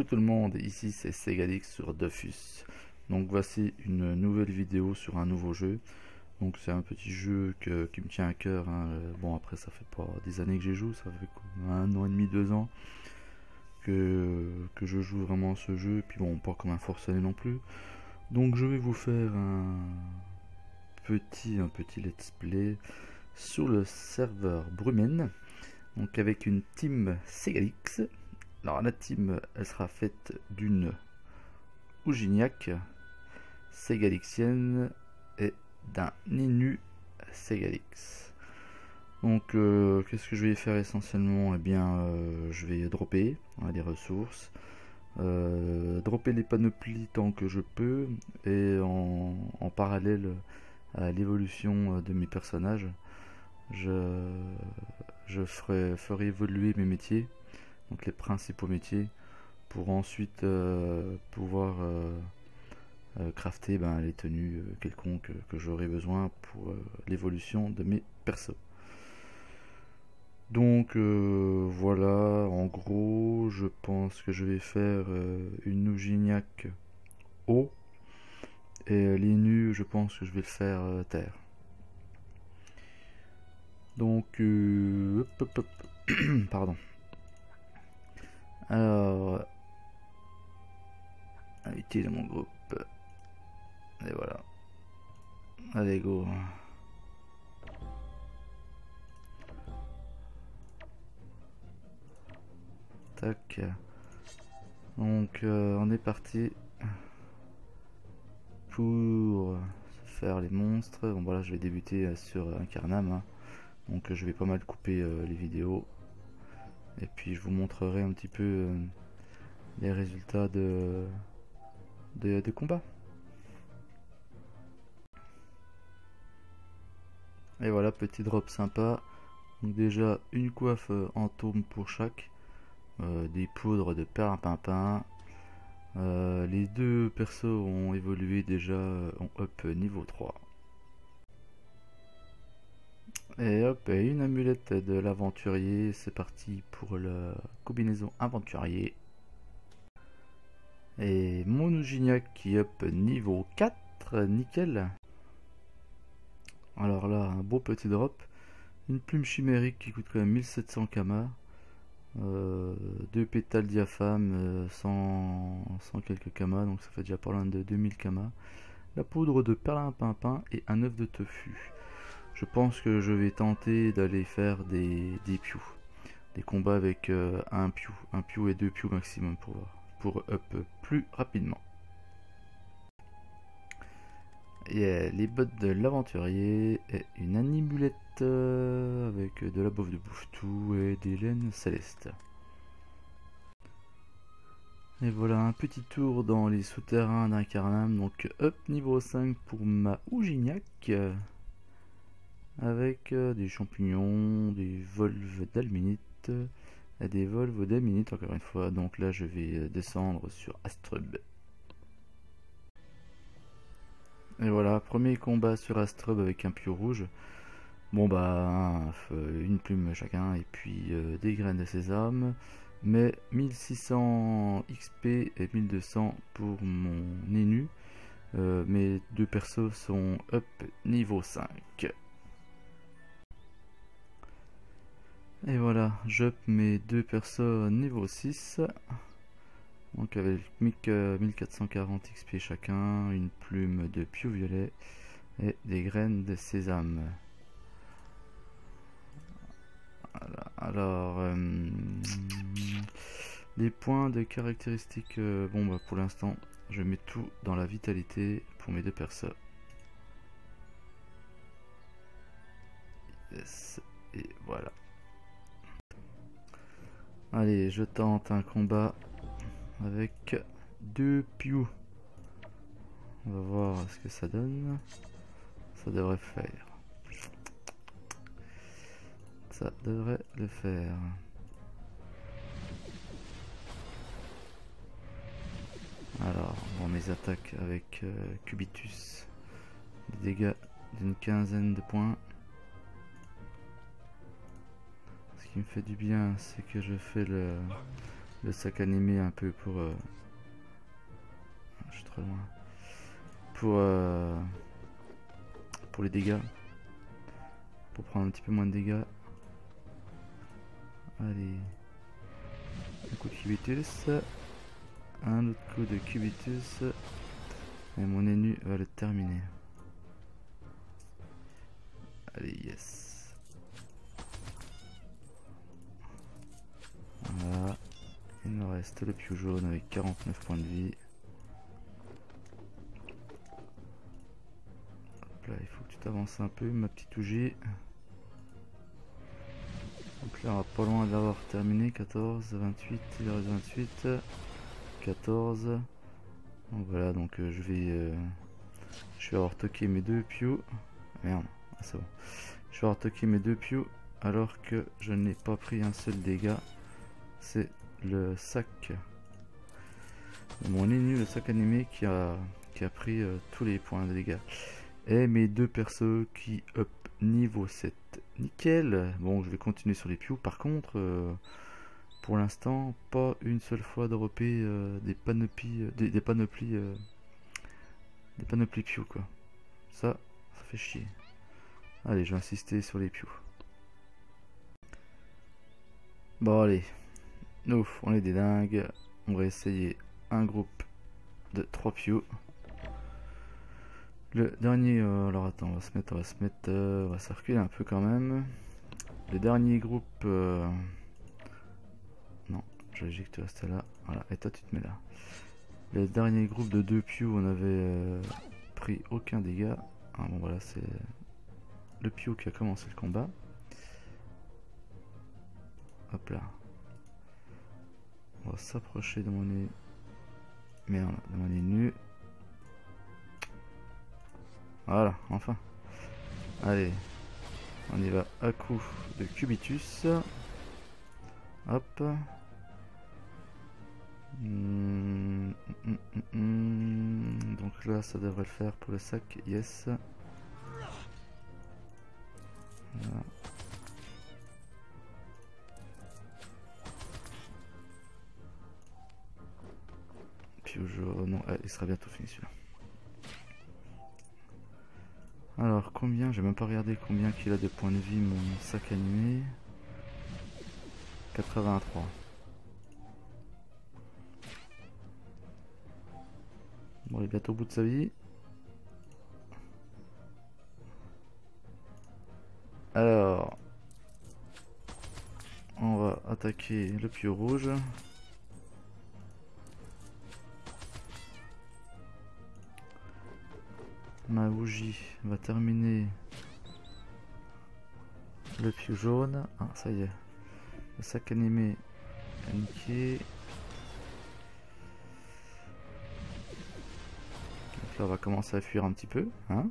tout le monde, ici c'est Segalix sur Dofus. Donc voici une nouvelle vidéo sur un nouveau jeu. Donc c'est un petit jeu qui me tient à cœur, hein. Bon, après ça fait pas des années que j'y joue, ça fait quoi, 1 an et demi, 2 ans que je joue vraiment à ce jeu. Et puis bon, pas comme un forcené non plus. Donc je vais vous faire un petit let's play sur le serveur Brumen. Donc avec une team Segalix. Alors la team, elle sera faite d'une Ougignac Segalixienne et d'un Ninu Segalix. Donc qu'est-ce que je vais faire essentiellement? Eh bien je vais dropper des ressources, dropper les panoplies tant que je peux, et en parallèle à l'évolution de mes personnages, je ferai évoluer mes métiers, donc les principaux métiers, pour ensuite pouvoir crafter les tenues quelconques que j'aurai besoin pour l'évolution de mes persos. Donc voilà, en gros, je pense que je vais faire une Ougignac eau, et les nus, je pense que je vais le faire terre. Donc pardon. Alors, invité de mon groupe, et voilà. Allez, go. Tac. Donc on est parti pour faire les monstres. Bon voilà, je vais débuter sur Incarnam, hein. Donc je vais pas mal couper les vidéos, et puis je vous montrerai un petit peu les résultats de combat. Et voilà, petit drop sympa. Donc déjà une coiffe en taume pour chaque, des poudres de perlimpinpin. Les deux persos ont évolué déjà en up niveau 3. Et hop, et une amulette de l'aventurier. C'est parti pour la combinaison aventurier. Et mon Ougignac qui up niveau 4, nickel. Alors là, un beau petit drop. Une plume chimérique qui coûte quand même 1700 kama. 2 pétales diaphane, 100 quelques kama, donc ça fait déjà pas loin de 2000 kama. La poudre de perlimpinpin et un œuf de tofu. Je pense que je vais tenter d'aller faire des pious, des combats avec un piou et 2 pious maximum pour up plus rapidement. Et les bottes de l'aventurier et une animulette avec de la bouffe de bouffe-tout et des laines célestes. Et voilà un petit tour dans les souterrains d'Incarnam. Donc up niveau 5 pour ma Ougignac, avec des champignons, des volves d'alménite et des volves d'alménite encore une fois. Donc là je vais descendre sur Astrub. Et voilà, premier combat sur Astrub avec un pieu rouge. Bon une plume chacun, et puis des graines de sésame. Mais 1600 XP et 1200 pour mon Ninu. Mes deux persos sont up niveau 5. Et voilà, j'up mes deux persos niveau 6. Donc avec 1440 XP chacun, une plume de pieu violet et des graines de sésame. Voilà. Alors les points de caractéristiques, pour l'instant je mets tout dans la vitalité pour mes deux persos. Yes. Et voilà. Allez, je tente un combat avec 2 pious. On va voir ce que ça donne. Ça devrait faire. Ça devrait le faire. Alors, bon, mes attaques avec Cubitus. Des dégâts d'une 15aine de points. Ce qui me fait du bien, c'est que je fais le sac animé un peu pour... je suis trop loin. Pour les dégâts. Pour prendre un petit peu moins de dégâts. Allez. Un coup de cubitus. Un autre coup de cubitus. Et mon ennemi va le terminer. Allez, yes. Voilà. Il me reste le piou jaune avec 49 points de vie. Hop là, il faut que tu t'avances un peu, ma petite Ougie. Donc là, on va pas loin d'avoir terminé. 14, 28, il reste 28. 14. Donc voilà, donc je vais avoir toqué mes deux pious. Merde, ah, c'est bon. Je vais avoir toqué mes deux pious alors que je n'ai pas pris un seul dégât. C'est le sac de mon ennemi, le sac animé qui a pris tous les points de dégâts. Et mes deux persos qui up niveau 7. Nickel. Bon, je vais continuer sur les pious. Par contre, pour l'instant, pas une seule fois dropper des panoplies, des panoplies pious quoi. Ça fait chier. Allez, je vais insister sur les pious. Bon allez, nous on est des dingues. On va essayer un groupe de 3 pious. Le dernier, alors attends, on va se mettre, on va circuler un peu quand même. Le dernier groupe, non, je vais que tu restes là. Voilà, et toi tu te mets là. Le dernier groupe de 2 pious, on avait pris aucun dégât. Ah, bon voilà, c'est le piou qui a commencé le combat. Hop là. On va s'approcher de mon nez. Merde, de mon nez nu. Voilà, enfin. Allez, on y va à coup de cubitus. Hop. Donc là, ça devrait le faire pour le sac. Yes. Voilà. Puis non, il sera bientôt fini celui-là. Alors combien, j'ai même pas regardé combien qu'il a de points de vie mon sac animé. 83. Bon, il est bientôt au bout de sa vie. Alors, on va attaquer le pieu rouge. Ma bougie va terminer le pieu jaune. Ah, ça y est. Le sac animé est niqué. Donc là, on va commencer à fuir un petit peu. Hein.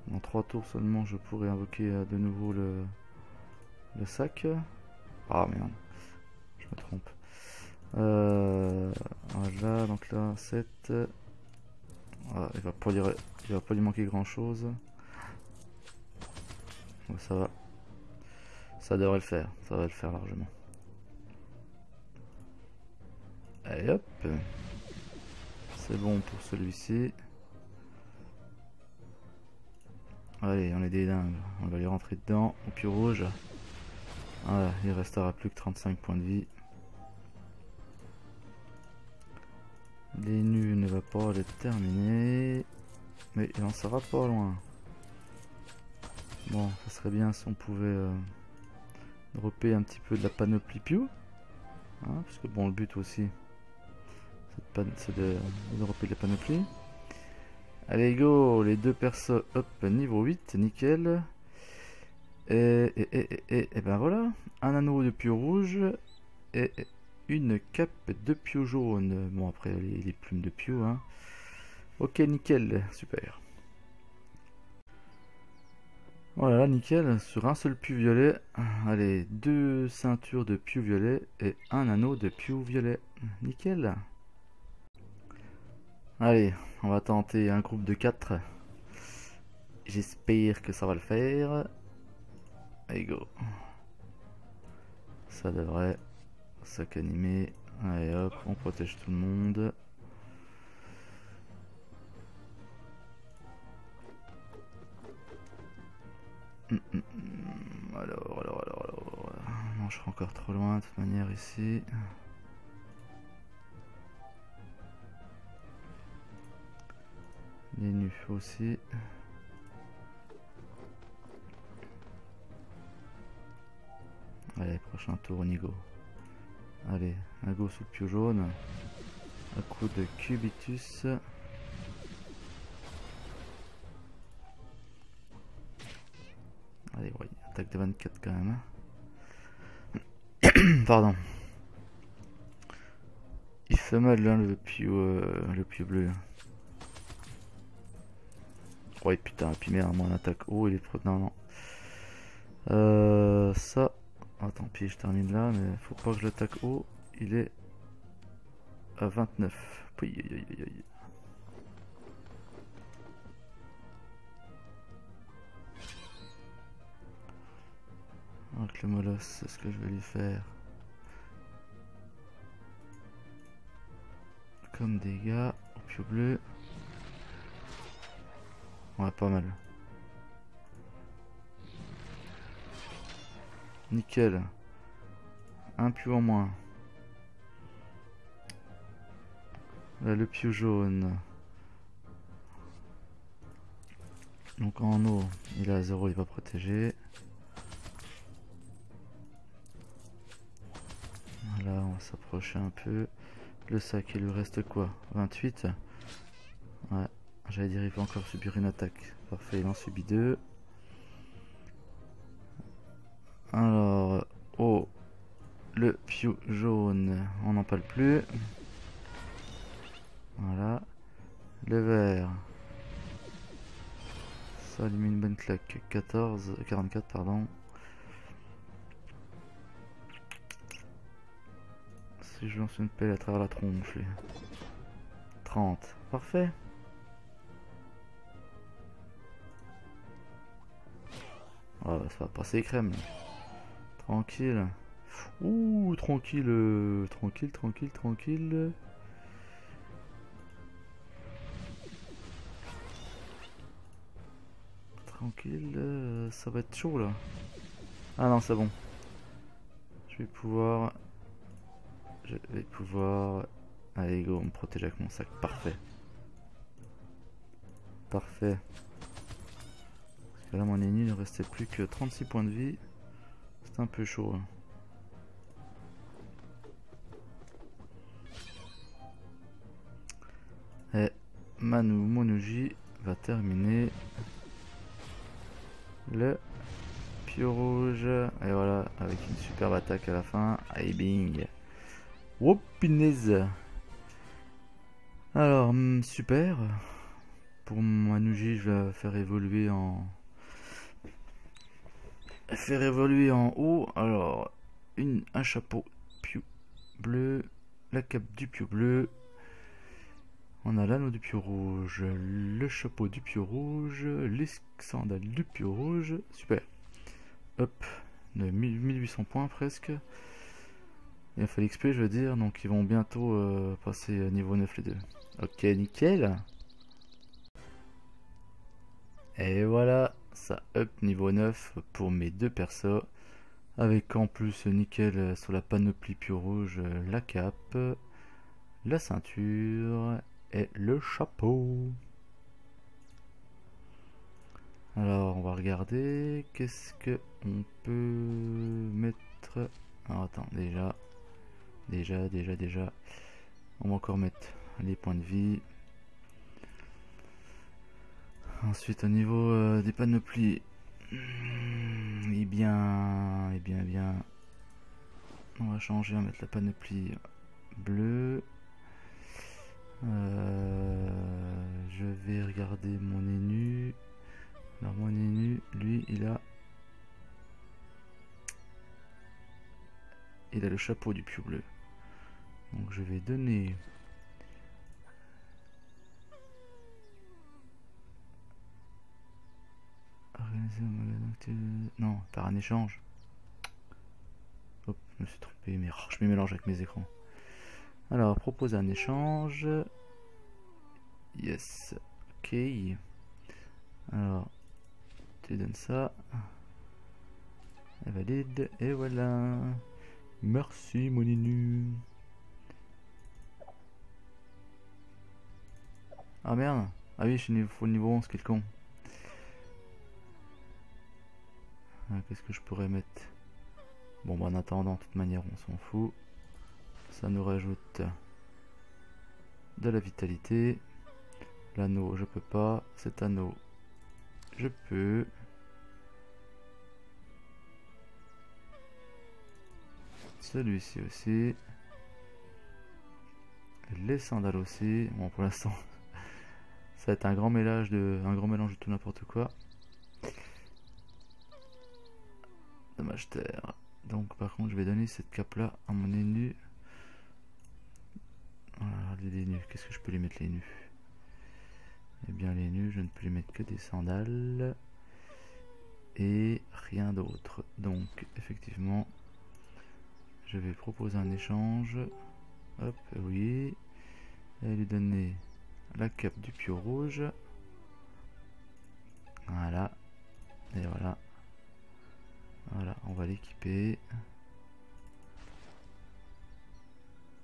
Dans 3 tours seulement, je pourrai invoquer de nouveau le sac. Ah merde, je me trompe. Voilà, donc là, 7. Voilà, il va pas lui manquer grand chose. Bon, ça va. Ça devrait le faire. Ça va le faire largement. Allez hop. C'est bon pour celui-ci. Allez, on est des dingues. On va lui rentrer dedans. Au pieu rouge. Voilà, il restera plus que 35 points de vie. Les nus ne va pas les terminer. Mais il en sera pas loin. Bon, ça serait bien si on pouvait dropper un petit peu de la panoplie Pew. Hein, parce que bon, le but aussi, c'est de dropper de la panoplie. Allez go, les deux persos, hop, niveau 8, nickel. Et ben voilà, un anneau de pieu rouge et une cape de pieu jaune. Bon, après les plumes de pieu, hein. Ok, nickel, super. Voilà, nickel, sur un seul pieu violet. Allez, 2 ceintures de pieu violet et un anneau de pieu violet. Nickel. Allez, on va tenter un groupe de 4. J'espère que ça va le faire. Allez, go. Ça devrait sac animé. Allez hop, on protège tout le monde. Alors. Non, je serai encore trop loin de toute manière ici. Les nus aussi. Allez, prochain tour, on y go. Allez, un go sous le pieu jaune. Un coup de cubitus. Allez, ouais, attaque de 24 quand même. Pardon. Il fait mal hein, le pieu bleu. Ouais putain, puis merde, mon attaque. Oh il est trop. Non. Ça. Oh, tant pis, je termine là, mais faut pas que je l'attaque haut. Il est à 29. Aïe, aïe, aïe, aïe. Avec le molosse, c'est ce que je vais lui faire. Comme dégâts au pieu bleu. Ouais, pas mal. Nickel. Un pieu en moins. Là, le pieu jaune. Donc en eau, il est à 0, il va protéger. Voilà, on va s'approcher un peu. Le sac, il lui reste quoi? 28. Ouais, j'allais dire il va encore subir une attaque. Parfait, il en subit 2. Alors, oh, le pieu jaune, on n'en parle plus. Voilà. Le vert. Ça lui met une bonne claque. 44, pardon. Si je lance une pelle à travers la tronche, lui. 30. Parfait. Oh, ça va passer crème. Là. Tranquille. Ouh, tranquille. Tranquille. Tranquille, ça va être chaud là. Ah non, c'est bon. Je vais pouvoir. Allez, go, on me protège avec mon sac. Parfait. Parfait. Parce que là, mon ennemi, il ne restait plus que 36 points de vie. C'est un peu chaud. Hein. Et Manu Monuji va terminer le pieu rouge. Et voilà, avec une superbe attaque à la fin. Allez, bing. Whoop, punaise. Alors, super. Pour mon Manuji, je vais faire évoluer en haut. Alors, un chapeau pieu bleu, la cape du pieu bleu. On a l'anneau du pieu rouge, le chapeau du pieu rouge, les sandales du pieu rouge. Super. Hop, de 1800 points presque. Il a fallu XP, je veux dire, donc ils vont bientôt passer niveau 9 les deux. Ok, nickel. Et voilà, ça up niveau 9 pour mes deux persos. Avec en plus nickel sur la panoplie pieu rouge, la cape, la ceinture et le chapeau. Alors on va regarder qu'est-ce que on peut mettre. Alors attends, déjà. On va encore mettre les points de vie. Ensuite au niveau des panoplies. Eh bien. On va changer, on va mettre la panoplie bleue. Je vais regarder mon Enu. Alors mon Enu, lui, il a le chapeau du pieu bleu. Donc je vais donner non, par un échange. Hop, Je me suis trompé, mais je me mélange avec mes écrans. Alors, proposer un échange. Yes. Ok. Alors, tu donnes ça. Elle valide. Et voilà. Merci, mon inu. Ah merde. Ah oui, je suis au niveau 11, quel con. Ah, qu'est-ce que je pourrais mettre? Bon, bah, en attendant, de toute manière, on s'en fout. Ça nous rajoute de la vitalité. L'anneau, je peux pas. Cet anneau, je peux. Celui-ci aussi. Les sandales aussi. Bon, pour l'instant, ça va être un grand mélange de tout n'importe quoi. Dommage terre. Donc, par contre, je vais donner cette cape là à mon ennemi. Voilà, les nus. Qu'est-ce que je peux lui mettre les nus? Eh bien, les nus, je ne peux lui mettre que des sandales et rien d'autre. Donc, effectivement, je vais proposer un échange. Hop, oui. Et lui donner la cape du pieu rouge. Voilà. Et voilà. Voilà, on va l'équiper.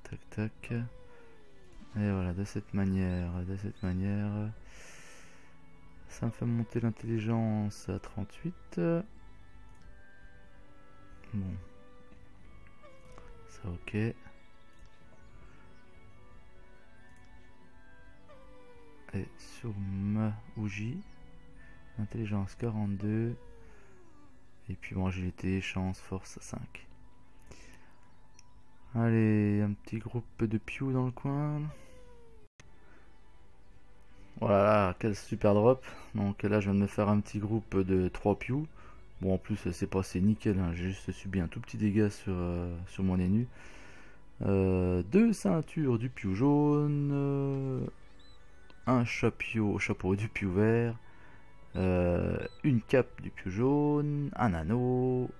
Tac, tac. Et voilà, de cette manière, ça me fait monter l'intelligence à 38. Bon. Ça, ok. Et sur ma bougie, intelligence 42. Et puis bon, agilité, chance, force 5. Allez, un petit groupe de Pew dans le coin. Voilà, quel super drop. Donc là, je viens de me faire un petit groupe de 3 Pew. Bon, en plus, c'est passé nickel. Hein. J'ai juste subi un tout petit dégât sur mon ennemi. 2 ceintures du Pew jaune. Un chapeau du Pew vert. Une cape du Pew jaune. Un anneau.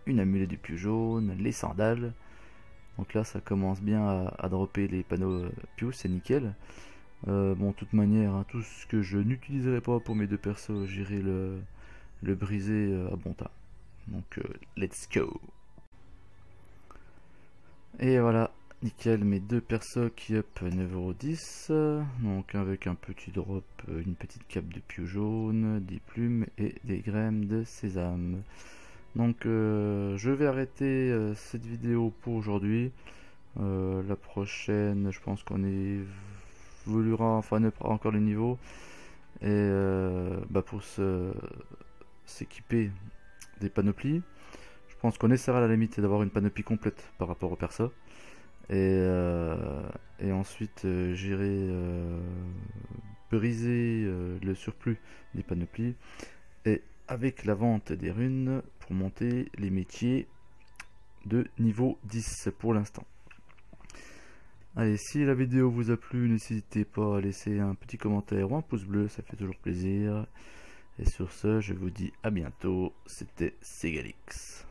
Une amulette du Pew jaune. Les sandales. Donc là, ça commence bien à dropper les panneaux Pew, c'est nickel. Bon, de toute manière, hein, tout ce que je n'utiliserai pas pour mes deux persos, j'irai le briser à bon tas. Donc, let's go. Et voilà, nickel, mes deux persos qui up niveau 10. Donc, avec un petit drop, une petite cape de Pew jaune, des plumes et des graines de sésame. Donc je vais arrêter cette vidéo pour aujourd'hui. La prochaine, je pense qu'on évoluera, enfin on pas encore le niveau. Et pour s'équiper des panoplies, je pense qu'on essaiera à la limite d'avoir une panoplie complète par rapport au perso. Et ensuite j'irai briser le surplus des panoplies. Et avec la vente des runes pour monter les métiers de niveau 10 pour l'instant. Allez, si la vidéo vous a plu, n'hésitez pas à laisser un petit commentaire ou un pouce bleu, ça fait toujours plaisir. Et sur ce, je vous dis à bientôt, c'était Segalix.